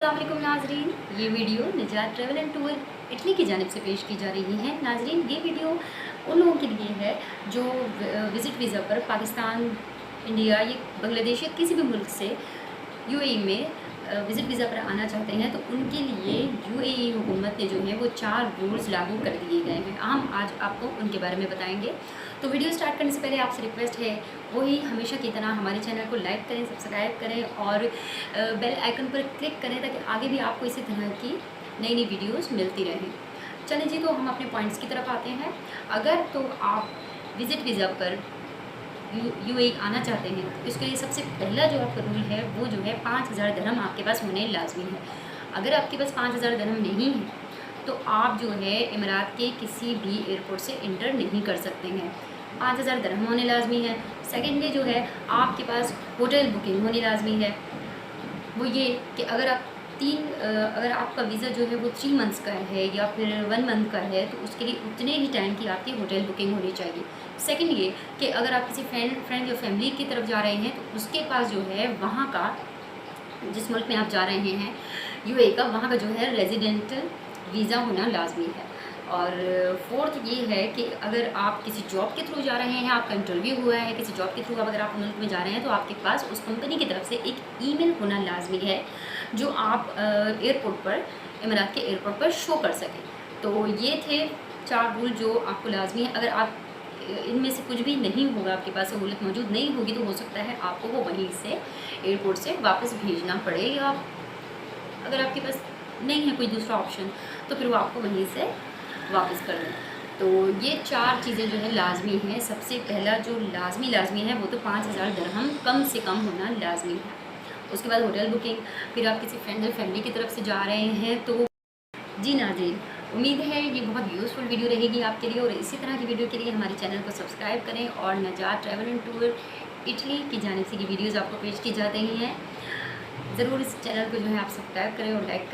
अस्सलामुअलैकुम नाजरीन, ये वीडियो निजात ट्रैवल एंड टूर इटली की जानिब से पेश की जा रही है। नाजरीन, ये वीडियो उन लोगों के लिए है जो विज़िट वीज़ा पर पाकिस्तान, इंडिया या बांग्लादेश या किसी भी मुल्क से यूएई में विज़िट वीज़ा पर आना चाहते हैं, तो उनके लिए यूएई हुकूमत ने जो है वो 4 रूल्स लागू कर दिए गए हैं। हम आज आपको उनके बारे में बताएंगे। तो वीडियो स्टार्ट करने से पहले आपसे रिक्वेस्ट है, वही हमेशा की तरह हमारे चैनल को लाइक करें, सब्सक्राइब करें और बेल आइकन पर क्लिक करें ताकि आगे भी आपको इसी तरह की नई नई वीडियोस मिलती रहें। चलें जी, तो हम अपने पॉइंट्स की तरफ आते हैं। अगर तो आप विज़िट वीज़ा पर यूएई आना चाहते हैं तो इसके लिए सबसे पहला जो आपका रूल है वो जो है 5000 दरहम आपके पास होने लाजमी है। अगर आपके पास 5000 दरहम नहीं है तो आप जो है इमारात के किसी भी एयरपोर्ट से इंटर नहीं कर सकते हैं। 5000 दरहम होने लाजमी है। सेकेंडली जो है आपके पास होटल बुकिंग होनी लाजमी है। वो ये कि अगर आपका वीज़ा जो है वो 3 मंथ्स का है या फिर 1 मंथ का है तो उसके लिए उतने ही टाइम की आपकी होटल बुकिंग होनी चाहिए। सेकंड ये कि अगर आप किसी फ्रेंड या फैमिली की तरफ जा रहे हैं तो उसके पास जो है वहाँ का, जिस मुल्क में आप जा रहे हैं यूएई का, वहाँ का जो है रेजिडेंटल वीज़ा होना लाजमी है। और फोर्थ ये है कि अगर आप किसी जॉब के थ्रू जा रहे हैं, आपका इंटरव्यू हुआ है किसी जॉब के थ्रू, अगर आप मुल्क में जा रहे हैं तो आपके पास उस कंपनी की तरफ से एक ईमेल होना लाजमी है जो आप एयरपोर्ट पर, इमारात के एयरपोर्ट पर शो कर सकें। तो ये थे 4 रूल जो आपको लाजमी है। अगर आप इनमें से कुछ भी नहीं होगा, आपके पास सहूलत मौजूद नहीं होगी, तो हो सकता है आपको वो वहीं से एयरपोर्ट से वापस भेजना पड़े, या अगर आपके पास नहीं है कोई दूसरा ऑप्शन तो फिर वो आपको वहीं से वापस कर दें। तो ये 4 चीज़ें जो है लाजमी हैं। सबसे पहला जो लाजमी है वो तो 5000 दरहम कम से कम होना लाजमी है। उसके बाद होटल बुकिंग, फिर आप किसी फ्रेंड या फैमिली की तरफ से जा रहे हैं तो जी नाज़रीन, उम्मीद है ये बहुत यूज़फुल वीडियो रहेगी आपके लिए, और इसी तरह की वीडियो के लिए हमारे चैनल को सब्सक्राइब करें और निजात ट्रैवल एंड टूर इटली की जानिब से ये वीडियोज़ आपको पेश की जा रही हैं। ज़रूर इस चैनल को जो है आप सब्सक्राइब करें और लाइक करें।